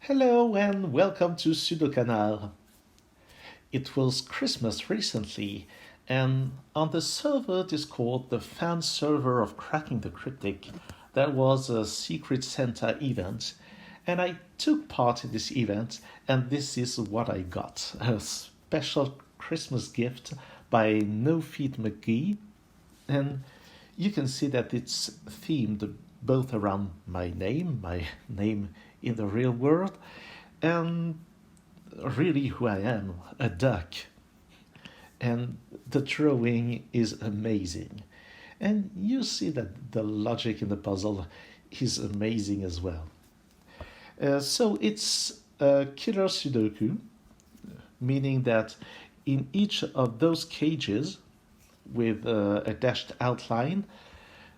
Hello and welcome to Sudoku. It was Christmas recently, and on the server Discord, the fan server of Cracking the Cryptic, there was a Secret Santa event, and I took part in this event, and this is what I got: a special Christmas gift by No Feet McGee, and you can see that it's themed both around my name in the real world, and really who I am, a duck. And the drawing is amazing. And you see that the logic in the puzzle is amazing as well. So it's a killer Sudoku, meaning that in each of those cages with a dashed outline,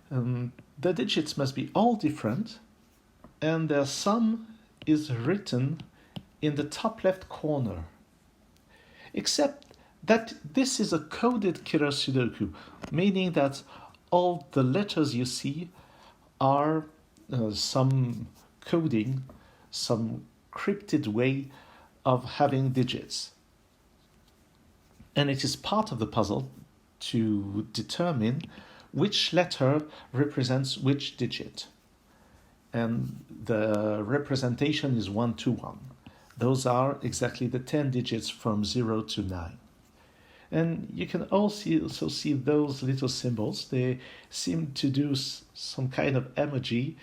the digits must be all different, and their sum is written in the top left corner. Except that this is a coded killer Sudoku, meaning that all the letters you see are some coding, some cryptid way of having digits. And it is part of the puzzle to determine which letter represents which digit. And the representation is 1 to 1. Those are exactly the 10 digits from 0 to 9. And you can also see those little symbols. They seem to do some kind of emoji,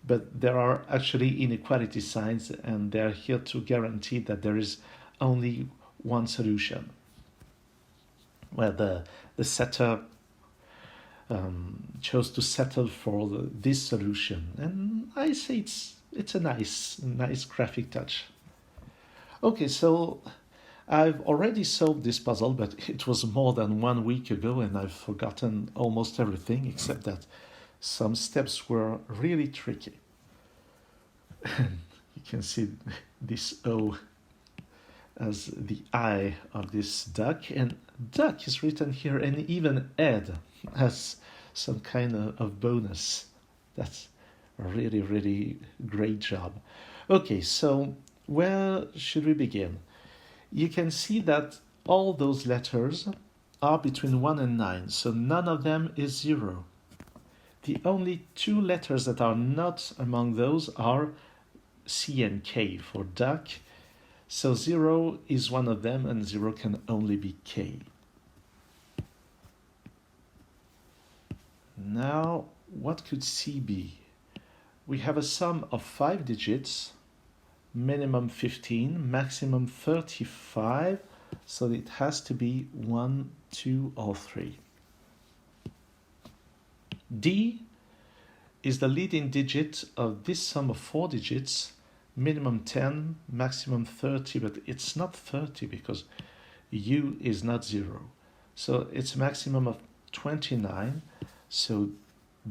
but there are actually inequality signs, and they're here to guarantee that there is only one solution. Well, the setter chose to settle for this solution, and I say it's a nice graphic touch. Okay, so I've already solved this puzzle, but it was more than 1 week ago, and I've forgotten almost everything except that some steps were really tricky. You can see this O as the eye of this duck, and duck is written here, and even Ed has some kind of bonus. That's a really great job. Okay, so where should we begin? You can see that all those letters are between 1 and 9, so none of them is 0. The only two letters that are not among those are C and K for duck, so 0 is one of them, and 0 can only be K. Now, what could C be? We have a sum of 5 digits, minimum 15, maximum 35, so it has to be 1, 2, or 3. D is the leading digit of this sum of 4 digits, minimum 10, maximum 30, but it's not 30 because U is not 0. So it's a maximum of 29, so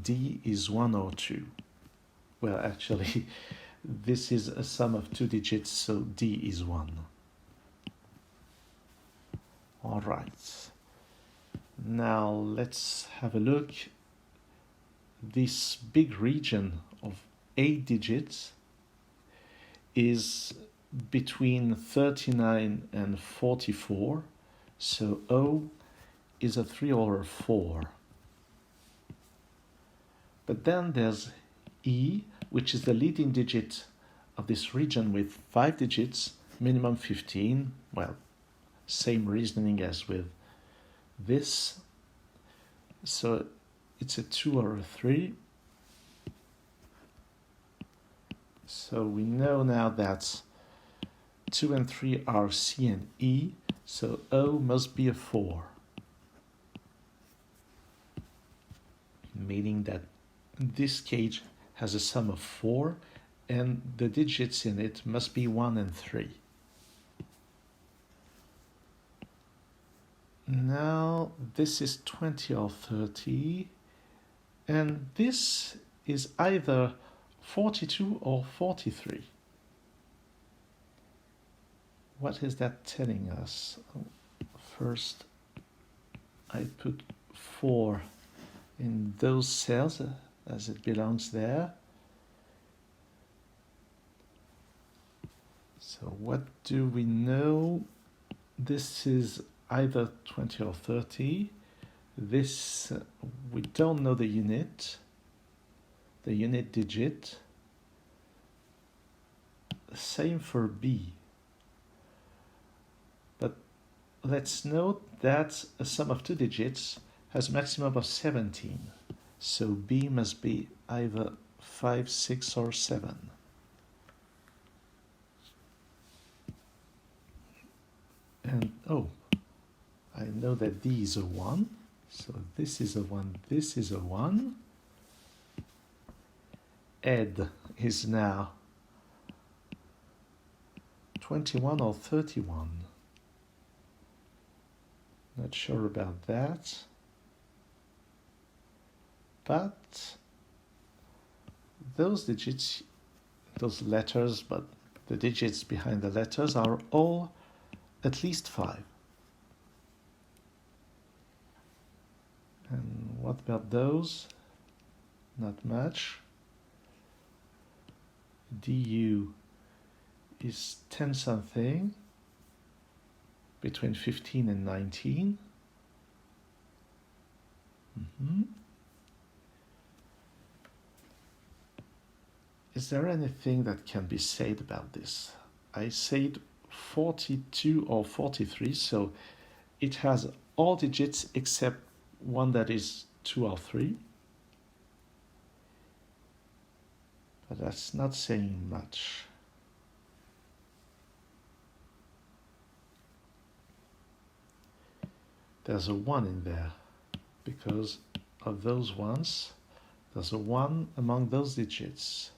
D is 1 or 2. Well, actually, this is a sum of 2 digits, so D is 1. All right. Now let's have a look. This big region of 8 digits is between 39 and 44, so O is a 3 or a 4. But then there's E, which is the leading digit of this region with 5 digits, minimum 15. Well, same reasoning as with this. So it's a 2 or a 3. So we know now that 2 and 3 are C and E, so O must be a 4. Meaning that this cage has a sum of 4, and the digits in it must be 1 and 3. Now this is 20 or 30, and this is either 42 or 43. What is that telling us? First, I put 4 in those cells as it belongs there. So what do we know? This is either 20 or 30. This, we don't know the unit digit. Same for B. But let's note that a sum of two digits has a maximum of 17. So B must be either 5, 6, or 7. And oh, I know that D is a 1. So this is a 1, this is a 1. Ed is now 21 or 31. Not sure about that. But those digits, those letters, but the digits behind the letters are all at least 5. And what about those? Not much. DU is 10 something, between 15 and 19. Is there anything that can be said about this? I said 42 or 43, so it has all digits except one that is 2 or 3. But that's not saying much. There's a 1 in there because of those ones. There's a 1 among those digits.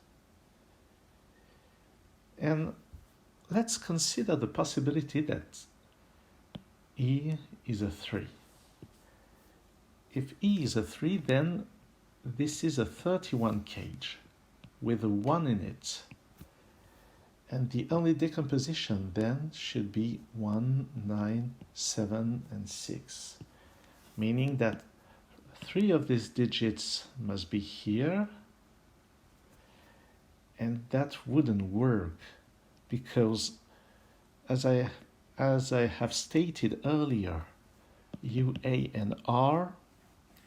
And let's consider the possibility that E is a 3. If E is a 3, then this is a 31 cage with a 1 in it. And the only decomposition then should be 1, 9, 7, and 6. Meaning that 3 of these digits must be here. And that wouldn't work because, as I have stated earlier, U, A, and R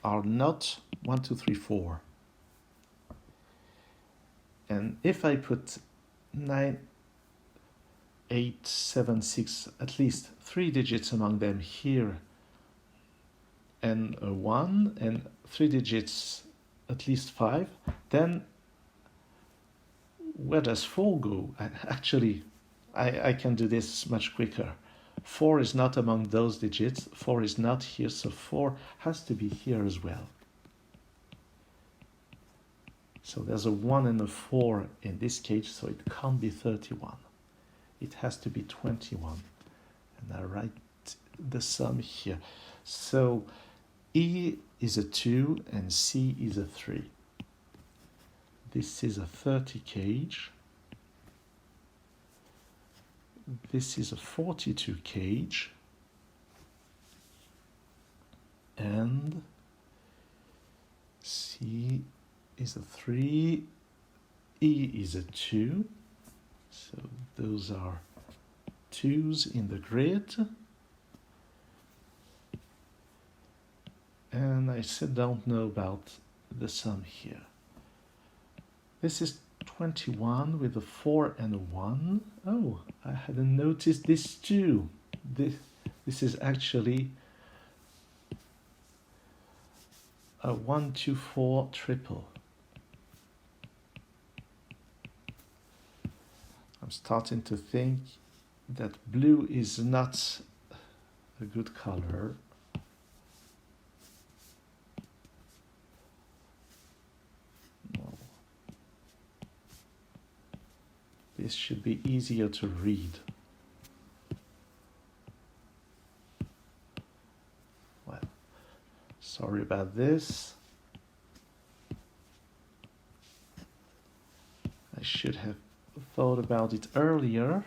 are not 1, 2, 3, 4. And if I put 9, 8, 7, 6, at least 3 digits among them here, and a 1, and 3 digits, at least 5, then where does 4 go? Actually, I can do this much quicker. 4 is not among those digits. 4 is not here, so 4 has to be here as well. So there's a 1 and a 4 in this case, so it can't be 31. It has to be 21. And I write the sum here. So E is a 2 and C is a 3. This is a 30 cage. This is a 42 cage. And C is a 3. E is a 2. So those are 2s in the grid. And I still don't know about the sum here. This is 21 with a 4 and a 1. Oh, I hadn't noticed this too. This is actually a 1, 2, 4 triple. I'm starting to think that blue is not a good color. This should be easier to read. Well, sorry about this. I should have thought about it earlier.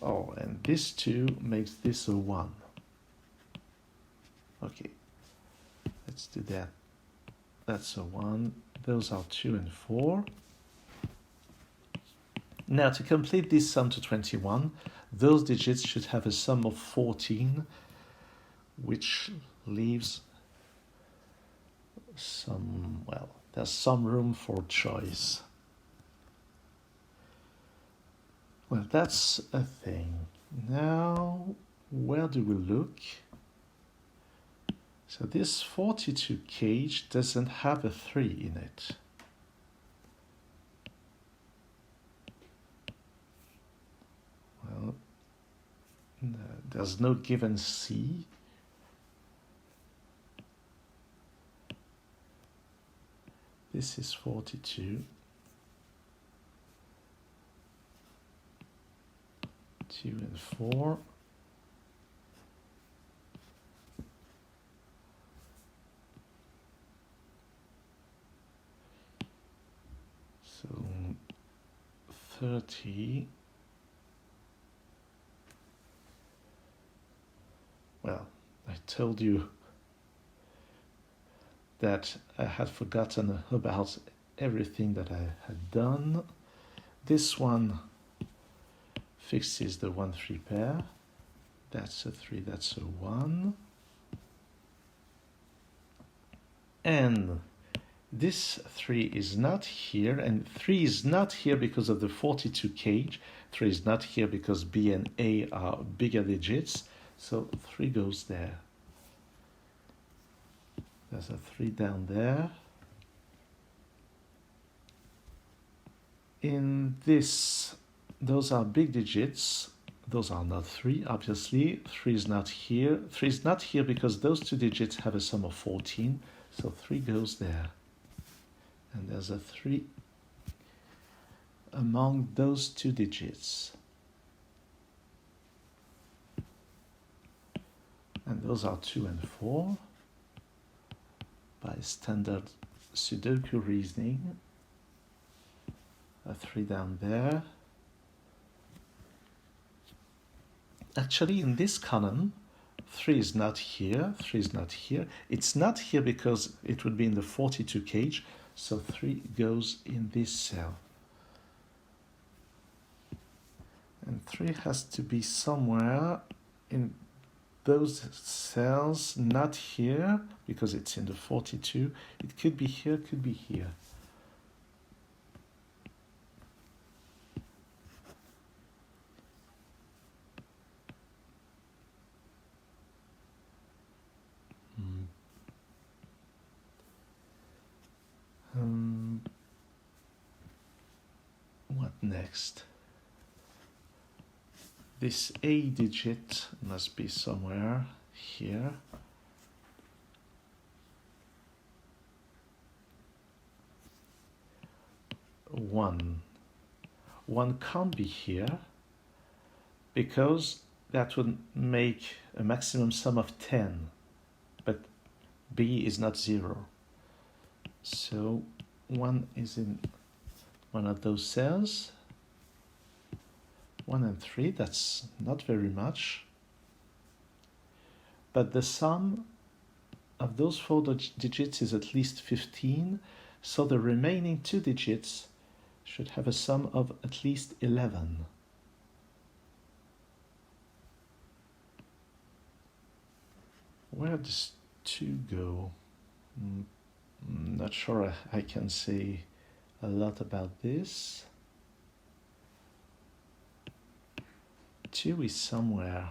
Oh, and this 2 makes this a 1. Okay, let's do that. That's a 1. Those are 2 and 4. Now, to complete this sum to 21, those digits should have a sum of 14, which leaves there's some room for choice. Well, that's a thing. Now, where do we look? So this 42 cage doesn't have a 3 in it. Well, no, there's no given C. This is 42. 2 and 4. So 30. Well, I told you that I had forgotten about everything that I had done. This one fixes the 1-3 pair. That's a 3, that's a 1. And this 3 is not here, and 3 is not here because of the 42 cage. 3 is not here because B and A are bigger digits, so 3 goes there. There's a 3 down there. In this, those are big digits. Those are not 3, obviously. 3 is not here. 3 is not here because those two digits have a sum of 14, so 3 goes there. And there's a 3 among those two digits. And those are 2 and 4. By standard Sudoku reasoning, a 3 down there. Actually, in this column, 3 is not here, 3 is not here. It's not here because it would be in the 42 cage, so 3 goes in this cell. And 3 has to be somewhere in those cells, not here, because it's in the 42. It could be here, could be here. What next? This A digit must be somewhere here. One can't be here because that would make a maximum sum of 10, but B is not 0. So 1 is in one of those cells. 1 and 3, that's not very much. But the sum of those 4 digits is at least 15, so the remaining 2 digits should have a sum of at least 11. Where does 2 go? I'm not sure I can say a lot about this. 2 is somewhere.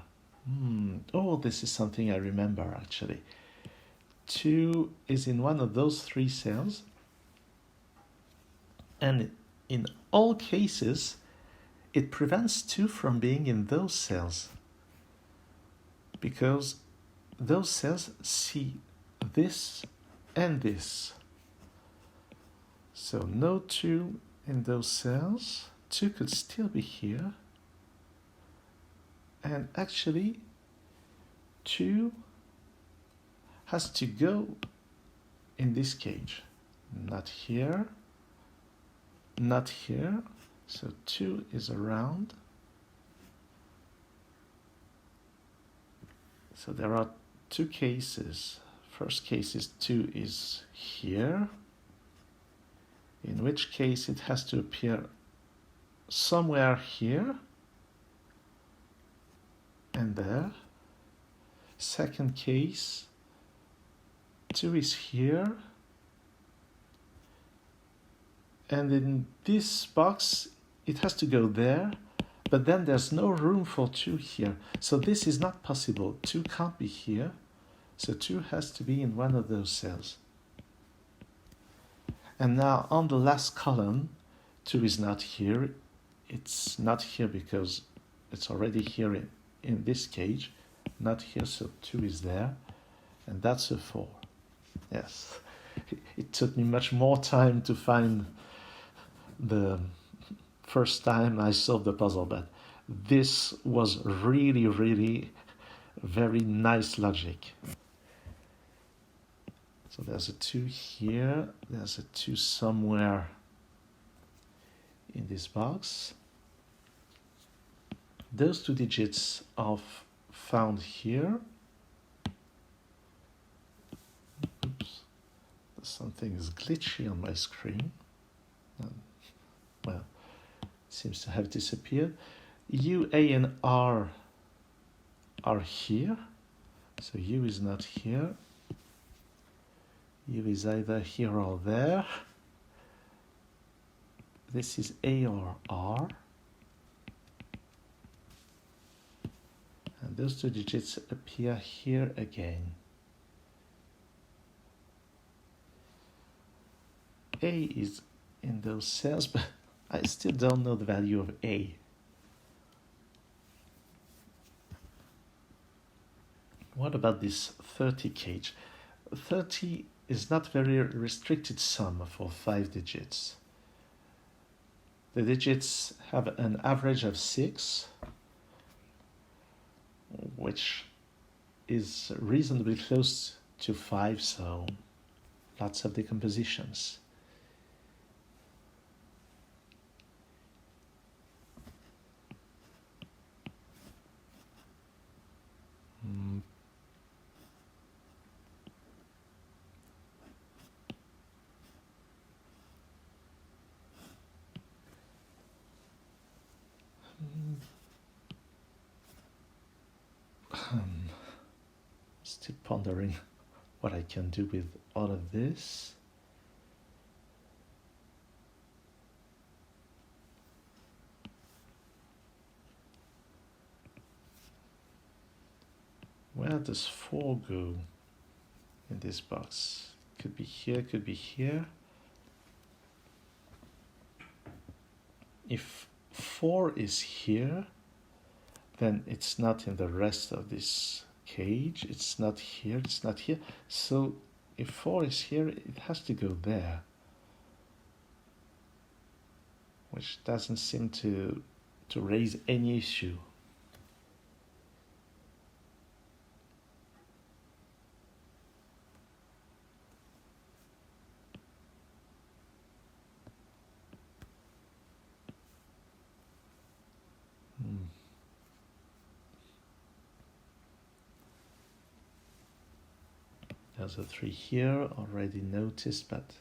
Oh, this is something I remember actually. 2 is in one of those 3 cells, and in all cases it prevents 2 from being in those cells because those cells see this and this. So no 2 in those cells. 2 could still be here. And actually, 2 has to go in this cage. Not here, not here. So 2 is around. So there are 2 cases. First case is 2 is here, in which case it has to appear somewhere here and there. Second case, 2 is here. And in this box, it has to go there, but then there's no room for 2 here. So this is not possible. 2 can't be here. So 2 has to be in one of those cells. And now on the last column, 2 is not here. It's not here because it's already here in this cage. Not here, so 2 is there. And that's a 4. Yes. It took me much more time to find the first time I solved the puzzle, but this was really, really very nice logic. So there's a 2 here, there's a 2 somewhere in this box. Those 2 digits are found here. Oops, something is glitchy on my screen. Well, it seems to have disappeared. U, A, and R are here. So U is not here. U is either here or there. This is A or R. And those 2 digits appear here again. A is in those cells, but I still don't know the value of A. What about this 30 cage? 30 is not very restricted sum for 5 digits. The digits have an average of 6, which is reasonably close to 5, so lots of decompositions. Still pondering what I can do with all of this. Where does 4 go in this box? Could be here, could be here. If 4 is here, then it's not in the rest of this cage. It's not here, it's not here. So if 4 is here, it has to go there, which doesn't seem to raise any issue. There's a 3 here, already noticed, but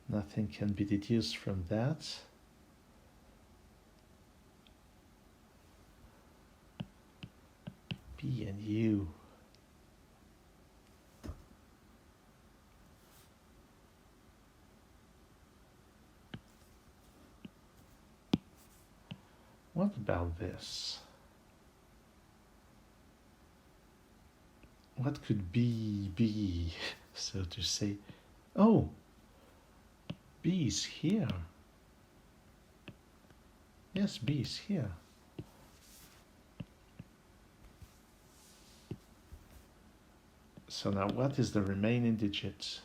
nothing can be deduced from that. B and U. What about this? What could B be, so to say? Oh, B is here. Yes, B is here. So now what is the remaining digit?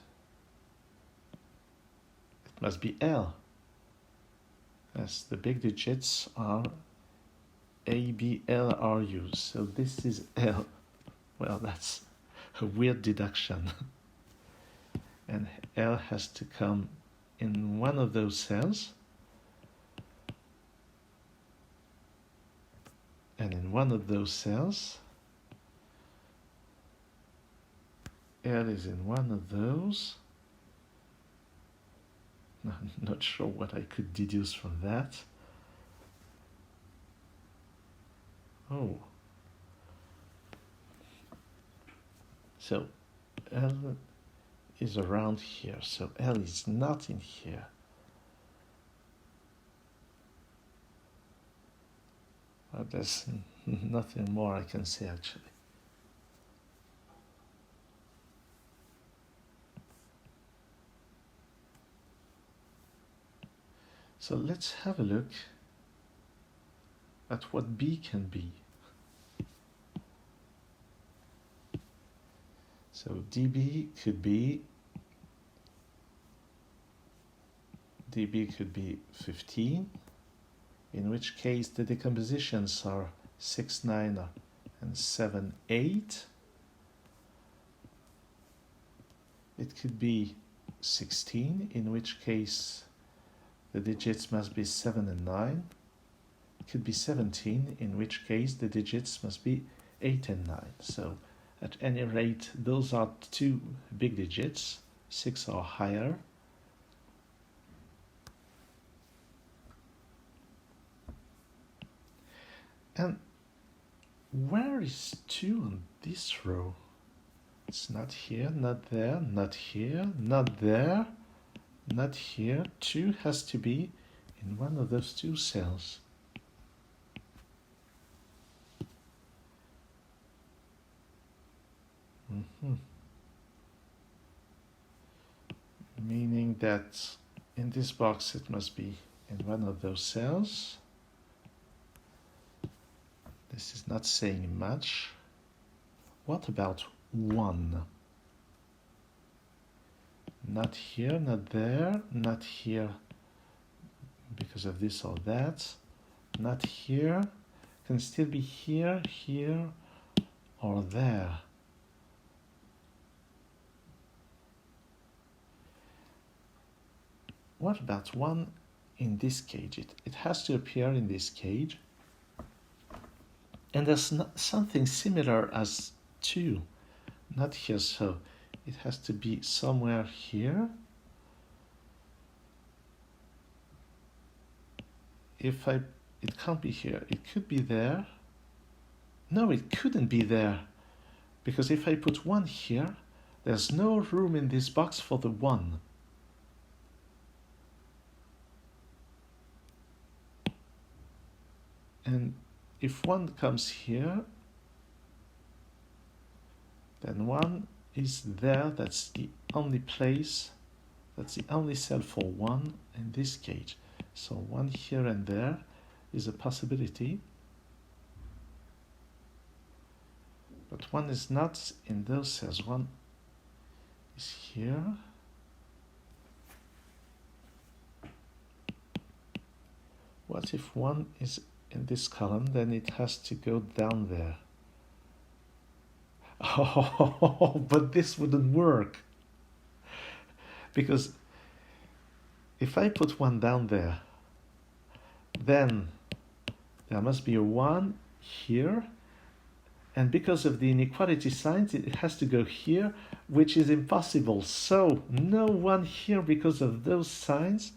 It must be L. Yes, the big digits are A, B, L, R, U. So this is L. Well, that's a weird deduction. And L has to come in one of those cells. And in one of those cells, L is in one of those. I'm not sure what I could deduce from that. Oh. So L is around here, so L is not in here. There's nothing more I can say actually. So let's have a look at what B can be. So DB could be 15, in which case the decompositions are 6, 9, and 7, 8. It could be 16, in which case the digits must be 7 and 9. It could be 17, in which case the digits must be 8 and 9. So at any rate, those are two big digits, 6 or higher. And where is 2 on this row? It's not here, not there, not here, not there, not here. 2 has to be in one of those two cells. Meaning that in this box it must be in one of those cells. This is not saying much. What about 1? Not here, not there, not here because of this or that, not here, can still be here, here, or there. What about 1 in this cage? It has to appear in this cage. And there's something similar as 2, not here, so it has to be somewhere here. It can't be here, it could be there. No, it couldn't be there, because if I put 1 here, there's no room in this box for the 1. And if 1 comes here, then 1 is there. That's the only place, that's the only cell for 1 in this cage. So 1 here and there is a possibility. But 1 is not in those cells. 1 is here. What if 1 is in this column? Then it has to go down there. Oh, but this wouldn't work. Because if I put 1 down there, then there must be a 1 here. And because of the inequality signs, it has to go here, which is impossible. So no 1 here because of those signs.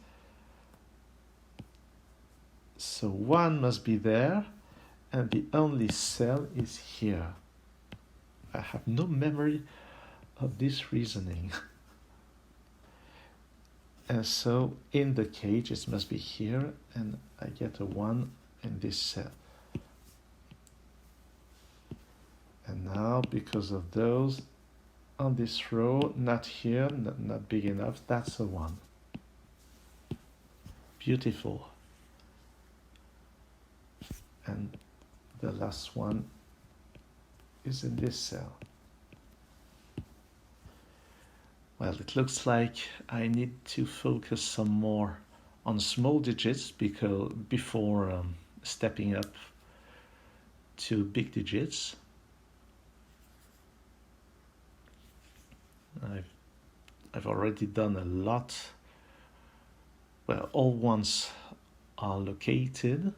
So 1 must be there, and the only cell is here. I have no memory of this reasoning. And so in the cage it must be here, and I get a 1 in this cell. And now because of those, on this row, not here, not big enough, that's a 1. Beautiful. And the last one is in this cell. Well, it looks like I need to focus some more on small digits before stepping up to big digits. I've already done a lot. Well, all 1s are located.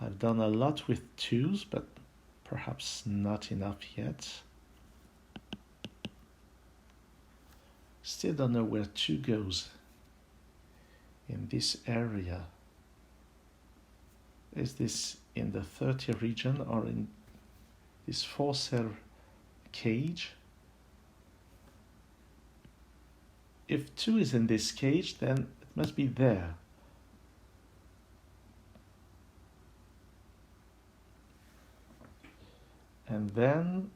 I've done a lot with 2s, but perhaps not enough yet. Still don't know where 2 goes in this area. Is this in the 30 region or in this 4-cell cage? If 2 is in this cage, then it must be there. And then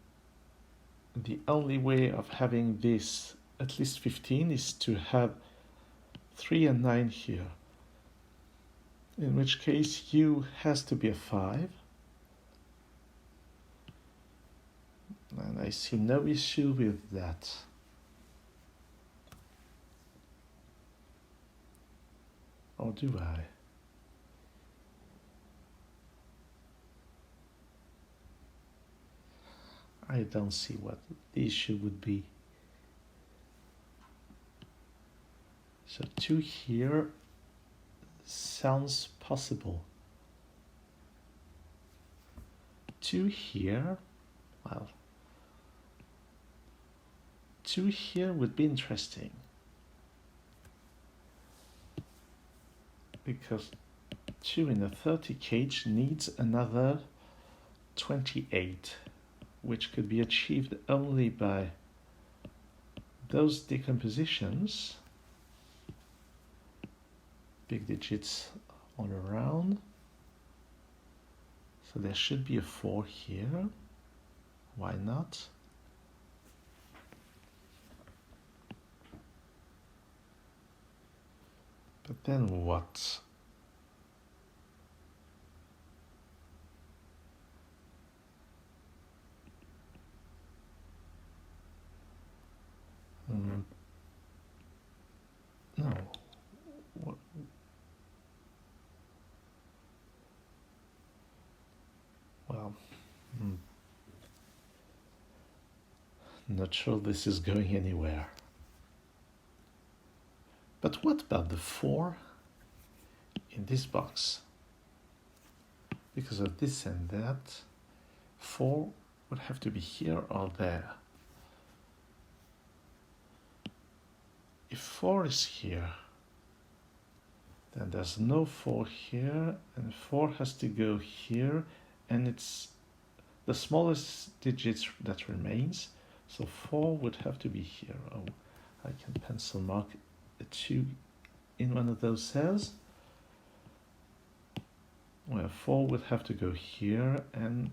the only way of having this at least 15 is to have 3 and 9 here. In which case U has to be a 5. And I see no issue with that. Or do I? I don't see what the issue would be. So 2 here sounds possible. 2 here, well, 2 here would be interesting. Because 2 in a 30 cage needs another 28, which could be achieved only by those decompositions, big digits all around. So there should be a 4 here. Why not? But then what? No. What? Well, not sure this is going anywhere. But what about the 4 in this box? Because of this and that, 4 would have to be here or there. If 4 is here, then there's no 4 here, and 4 has to go here, and it's the smallest digit that remains, so 4 would have to be here. Oh, I can pencil mark a 2 in one of those cells. Well, 4 would have to go here, and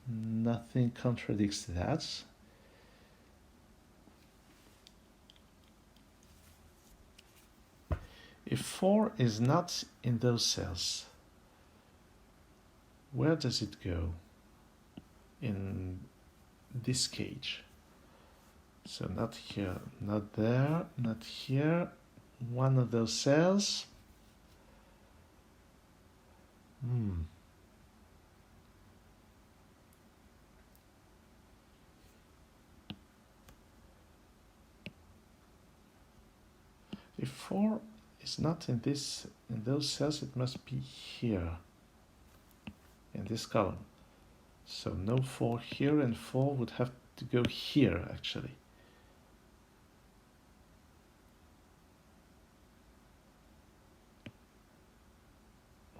nothing contradicts that. If 4 is not in those cells, where does it go in this cage? So not here, not there, not here, one of those cells. If 4 is not in those cells, it must be here in this column. So no 4 here, and 4 would have to go here actually.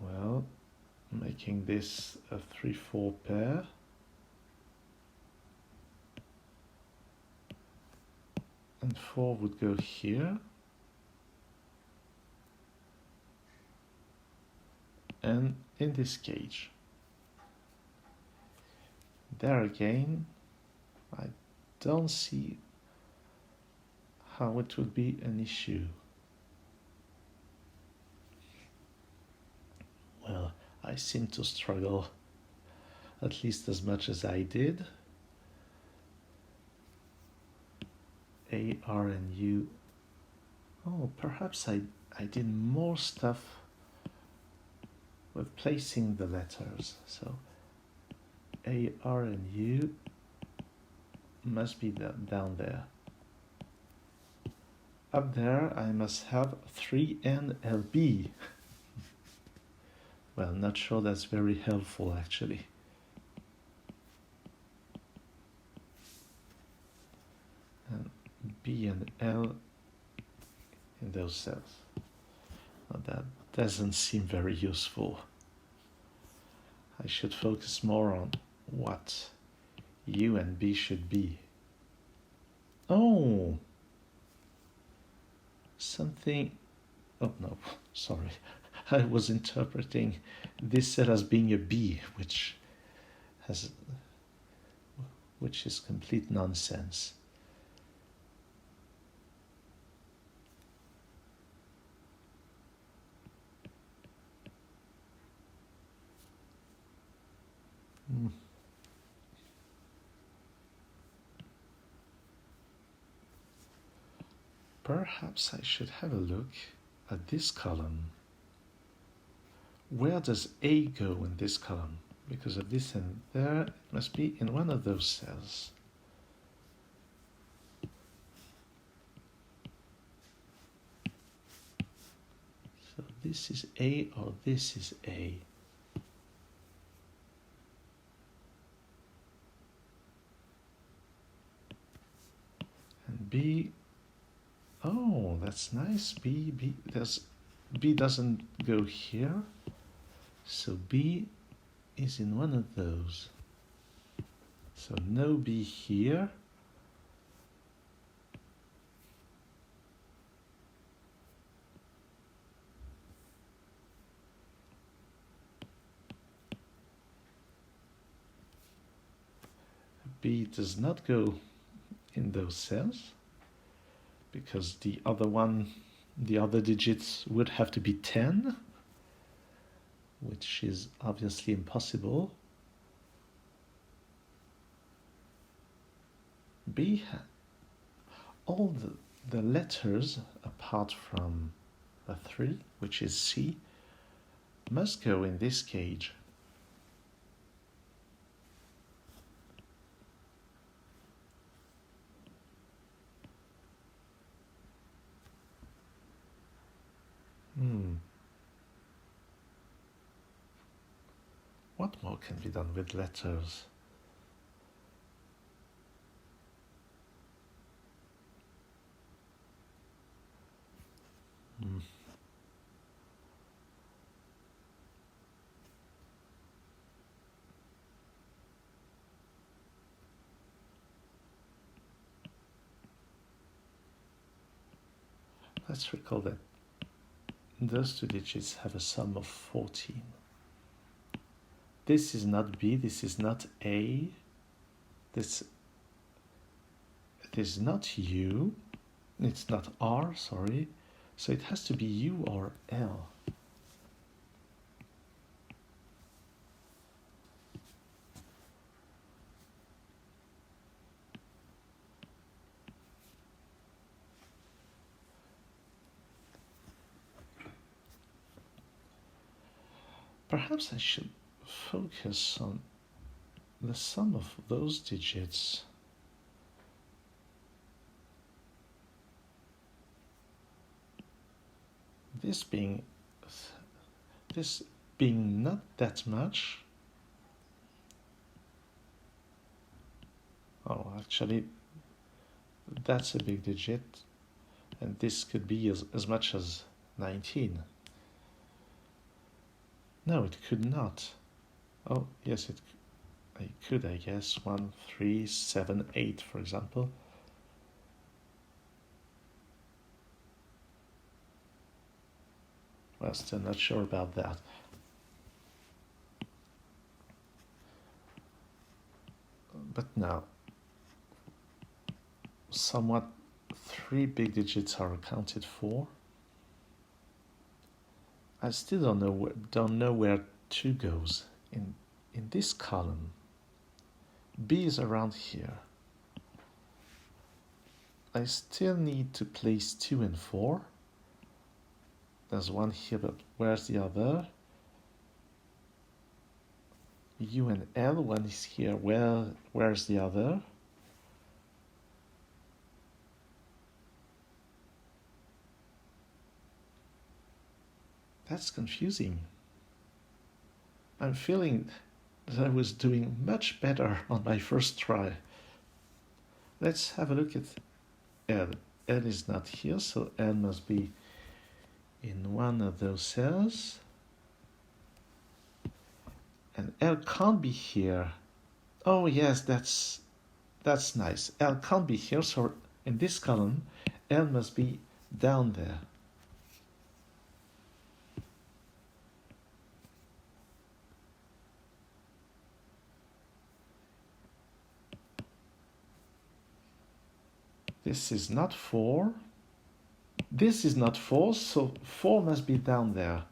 Well, making this a 3-4 pair. And 4 would go here. And in this cage. There again, I don't see how it would be an issue. Well, I seem to struggle at least as much as I did. A, R, and U. Oh, perhaps I did more stuff with placing the letters. So A, R, and U must be down there. Up there I must have 3 N, L, B. Well, not sure that's very helpful actually. And B and L in those cells. Now doesn't seem very useful. I should focus more on what U and B should be. Oh, something. Oh no, sorry. I was interpreting this set as being a B, which is complete nonsense. Perhaps I should have a look at this column. Where does A go in this column? Because of this and there, it must be in one of those cells. So this is A or this is A. And B, oh, that's nice. B doesn't go here. So B is in one of those. So no B here. B does not go in those cells because the other digits would have to be 10, which is obviously impossible. B, all the letters apart from the 3, which is C, must go in this cage. What more can be done with letters? Let's recall that those two digits have a sum of 14. This is not B, this is not A, this is not U, it's not R, sorry, so it has to be U or L. Perhaps I should focus on the sum of those digits. This being not that much. Oh, actually, that's a big digit, and this could be as much as 19. No, it could not. Oh, yes, it could, I guess. 1, 3, 7, 8, for example. Well, still not sure about that. But now, somewhat 3 big digits are accounted for. I still don't know where 2 goes in this column. B is around here. I still need to place 2 and 4. There's one here, but where's the other? U and L, one is here. Well, where's the other? That's confusing. I'm feeling that I was doing much better on my first try. Let's have a look at L. L is not here, so L must be in one of those cells, and L can't be here. Oh yes, that's nice. L can't be here, so in this column, L must be down there. This is not 4. This is not 4, so 4 must be down there.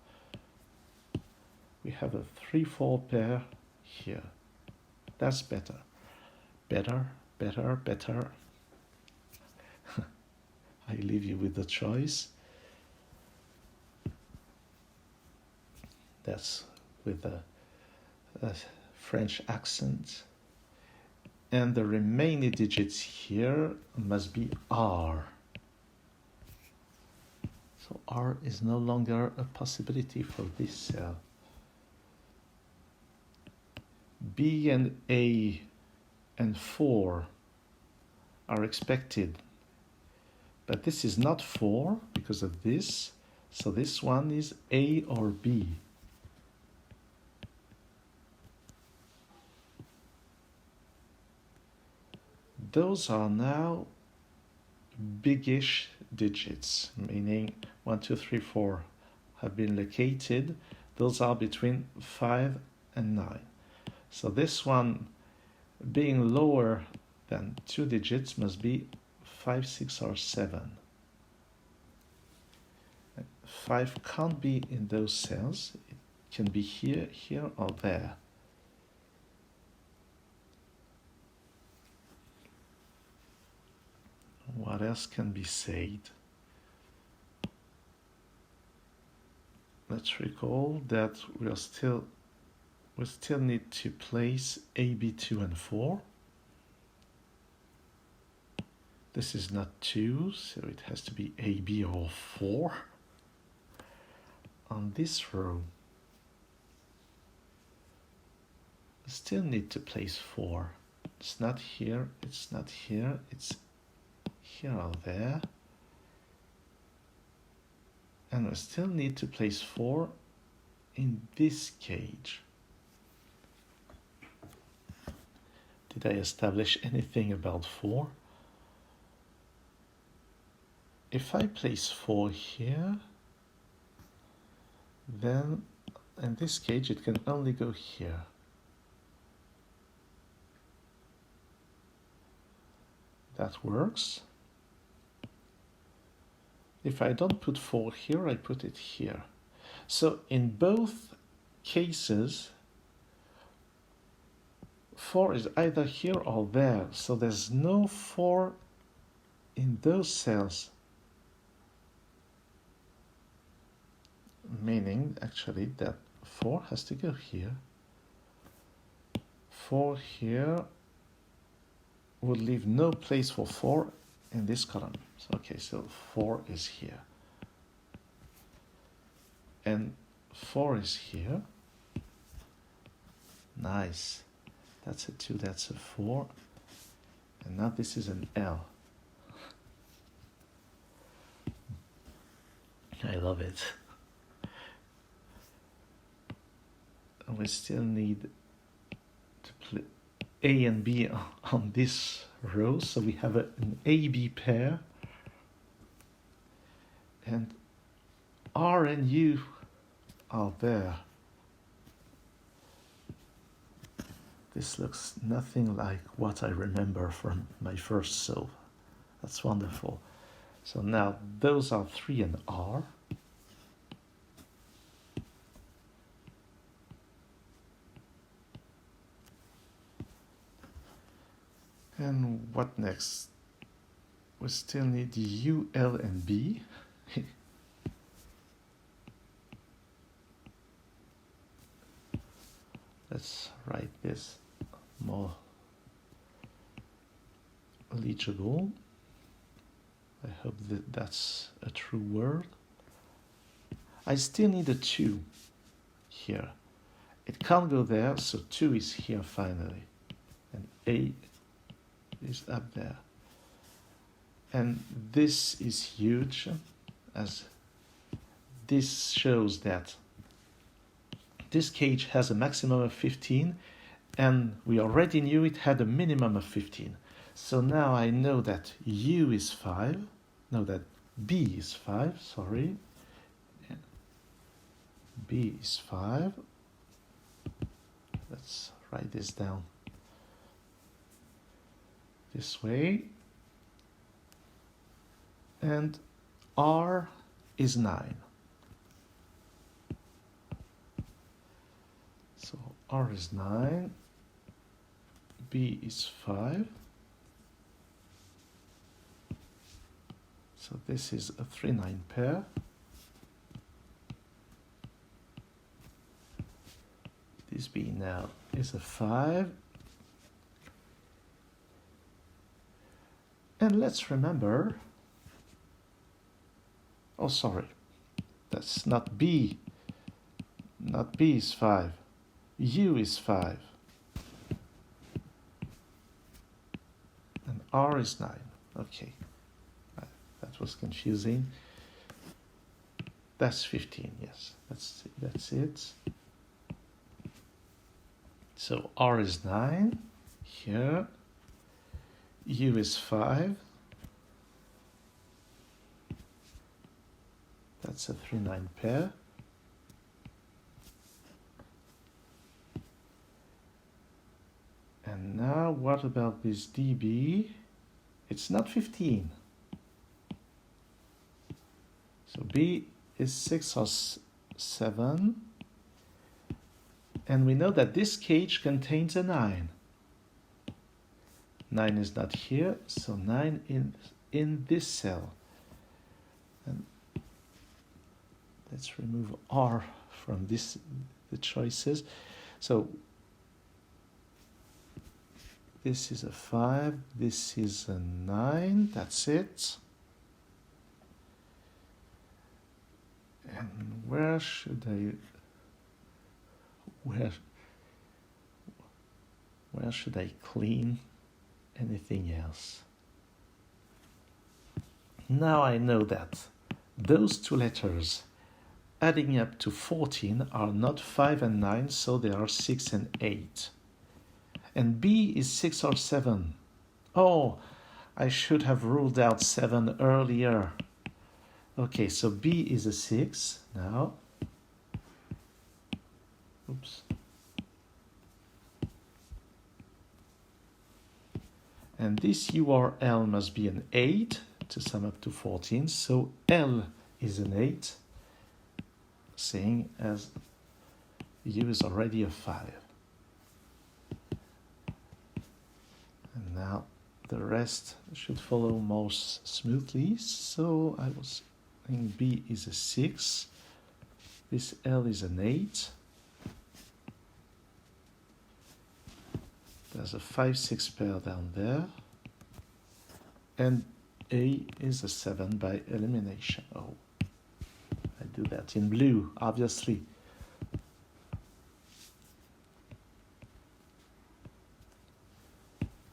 We have a 3-4 pair here. That's better. Better, better, better. I leave you with the choice. That's with a French accent. And the remaining digits here must be R. So R is no longer a possibility for this cell. B and A and 4 are expected. But this is not 4 because of this. So this one is A or B. Those are now biggish digits, meaning 1, 2, 3, 4 have been located. Those are between 5 and 9. So this one, being lower than 2 digits, must be 5, 6, or 7. 5 can't be in those cells. It can be here, here, or there. What else can be said? Let's recall that we still need to place A, B, 2, and 4. This is not 2, so it has to be A, B, or 4. On this row, we still need to place 4. It's not here, it's not here, it's here or there. And we still need to place 4 in this cage. Did I establish anything about 4? If I place 4 here, then in this cage it can only go here. That works. If I don't put 4 here, I put it here. So in both cases, 4 is either here or there. So there's no 4 in those cells. Meaning, actually, that 4 has to go here. 4 here would leave no place for 4 in this column. So, okay, so 4 is here. And 4 is here. Nice. That's a 2, that's a 4. And now this is an L. I love it. And we still need to play A and B on this row. So we have an A-B pair. And R and U are there. This looks nothing like what I remember from my first solve. That's wonderful. So now those are 3 and R. And what next? We still need U, L, and B. Let's write this more legible. I hope that that's a true word. I still need a 2 here. It can't go there, so 2 is here finally. And A is up there. And this is huge, as this shows that this cage has a maximum of 15, and we already knew it had a minimum of 15. So now I know that U is 5, no, that B is 5, sorry. B is 5. Let's write this down this way. And R is 9. So R is 9, B is 5. So this is a 3-9 pair. This B now is a 5. And let's remember, oh sorry, that's not B. Not B is 5. U is 5. And R is 9. Okay. That was confusing. That's 15, yes. That's it. So R is 9 here. U is 5. That's a 3-9 pair. And now what about this DB? It's not 15. So B is 6 or 7. And we know that this cage contains a 9. 9 is not here, so 9 in this cell. And let's remove R from the choices. So this is a 5, this is a 9, that's it. And where should I clean anything else? Now I know that those two letters adding up to 14 are not 5 and 9, so they are 6 and 8. And B is 6 or 7. Oh, I should have ruled out 7 earlier. Okay, so B is a 6 now. Oops. And this URL must be an 8 to sum up to 14. So L is an 8, saying as U is already a 5. And now the rest should follow more smoothly. So I was thinking B is a 6. This L is an 8. There's a 5-6 pair down there. And A is a 7 by elimination. Oh, I do that in blue, obviously.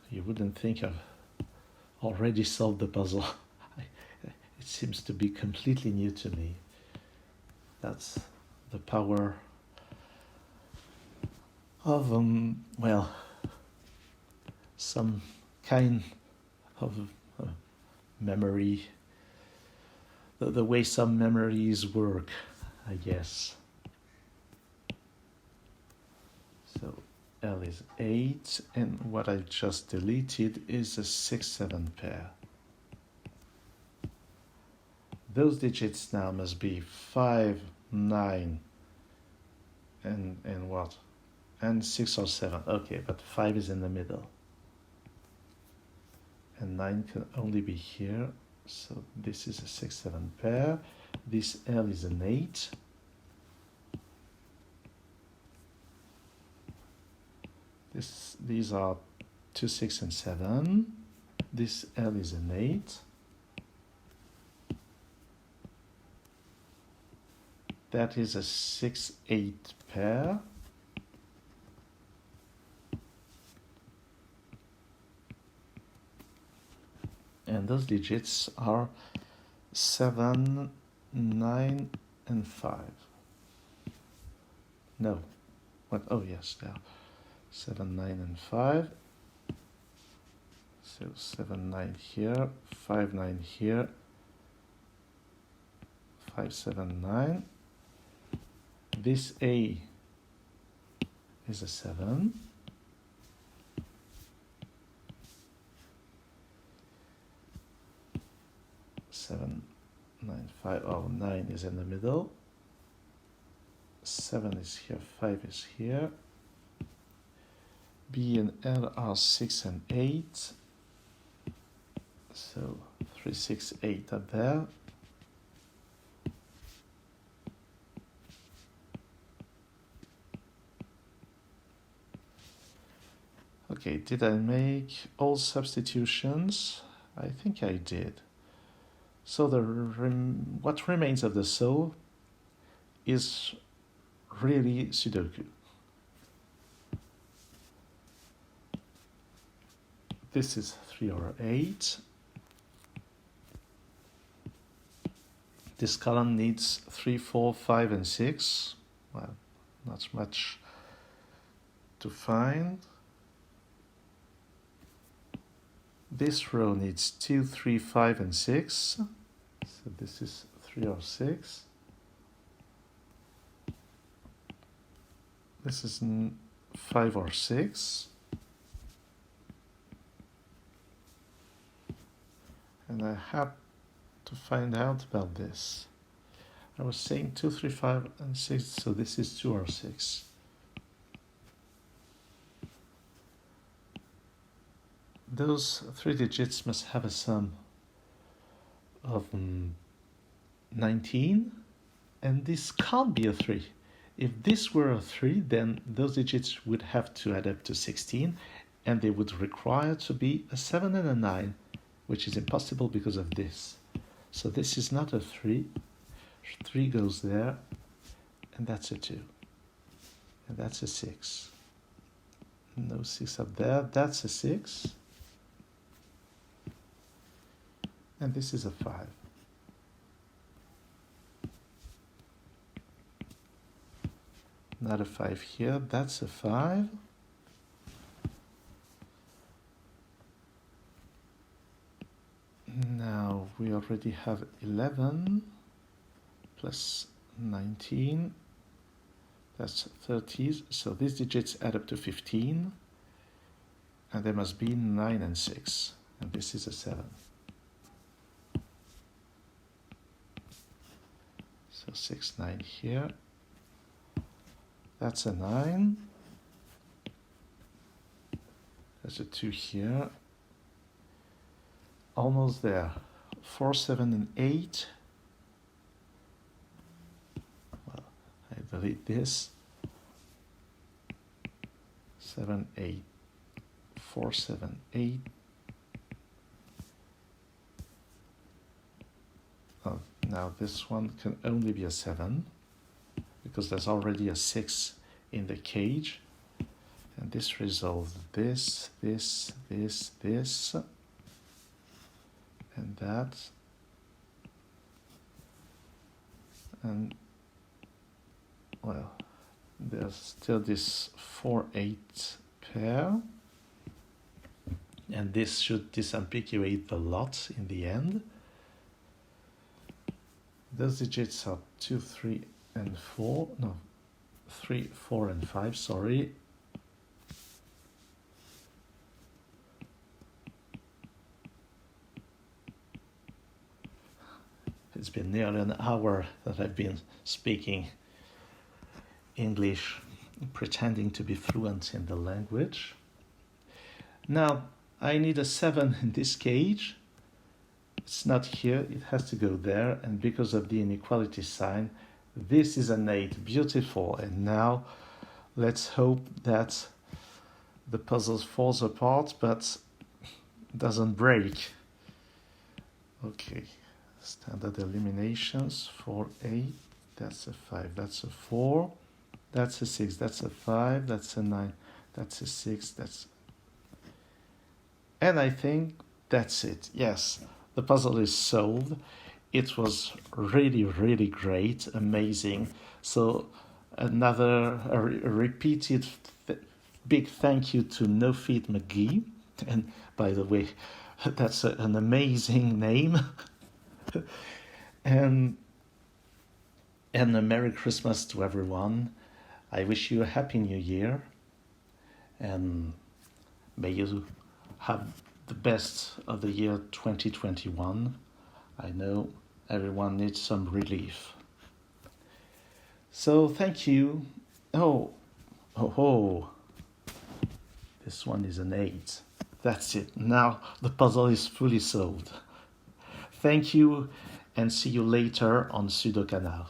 You wouldn't think I've already solved the puzzle. It seems to be completely new to me. That's the power of, well, some kind of memory, the way some memories work, I guess. So L is 8, and what I just deleted is a 6-7 pair. Those digits now must be 5, 9, and what? And 6 or 7. Okay, but 5 is in the middle. And 9 can only be here. So this is a 6-7 pair. This L is an 8. These are 2, 6, and 7. This L is an 8. That is a 6-8 pair. And those digits are 7, 9, and 5. No. What? Oh, yes, there. 7, 9, and 5. So 7, 9 here, 5, 9 here, 5, 7, 9. This A is a 7. Seven, 9, 5. Oh, 9 is in the middle. 7 is here, 5 is here. B and L are 6 and 8. So 3, 6, 8 up there. Okay, did I make all substitutions? I think I did. So what remains of the solve is really Sudoku. This is 3 or 8. This column needs 3, 4, 5, and 6. Well, not much to find. This row needs 2, 3, 5, and 6. So this is 3 or 6. This is 5 or 6. And I have to find out about this. I was saying 2, 3, 5, and 6, so this is 2 or 6. Those 3 digits must have a sum of 19, and this can't be a 3. If this were a 3, then those digits would have to add up to 16, and they would require to be a 7 and a 9, which is impossible because of this. So this is not a 3. 3 goes there, and that's a 2. And that's a 6. No 6 up there, that's a 6. And this is a 5. Not a 5 here, that's a 5. Now we already have 11 plus 19, that's 30, so these digits add up to 15, and there must be 9 and 6, and this is a 7. So 6, 9 here, that's a 9, there's a 2 here, almost there, 4, 7, and 8. Well, I delete this. 7, 8, 4, 7, 8. Oh, now this one can only be a 7 because there's already a 6 in the cage. And this resolves this, this, this, this. And that, and well, there's still this 4, 8 pair, and this should disambiguate the lot in the end. Those digits are 2, 3, and 4, no, 3, 4, and 5, sorry. It's been nearly an hour that I've been speaking English, pretending to be fluent in the language. Now, I need a 7 in this cage. It's not here, it has to go there, and because of the inequality sign, this is an 8. Beautiful. And now, let's hope that the puzzle falls apart, but doesn't break. Okay. Standard eliminations, 4, 8, that's a 5, that's a 4, that's a 6, that's a 5, that's a 9, that's a 6, that's... And I think that's it. Yes, the puzzle is solved. it was really, really great, amazing. So another repeated big thank you to No Feet McGee. And by the way, that's an amazing name. and a Merry Christmas to everyone. I wish you a Happy New Year, and may you have the best of the year 2021. I know everyone needs some relief. So thank you. Oh, this one is an 8. That's it. Now the puzzle is fully solved. Thank you, and see you later on Sudoku.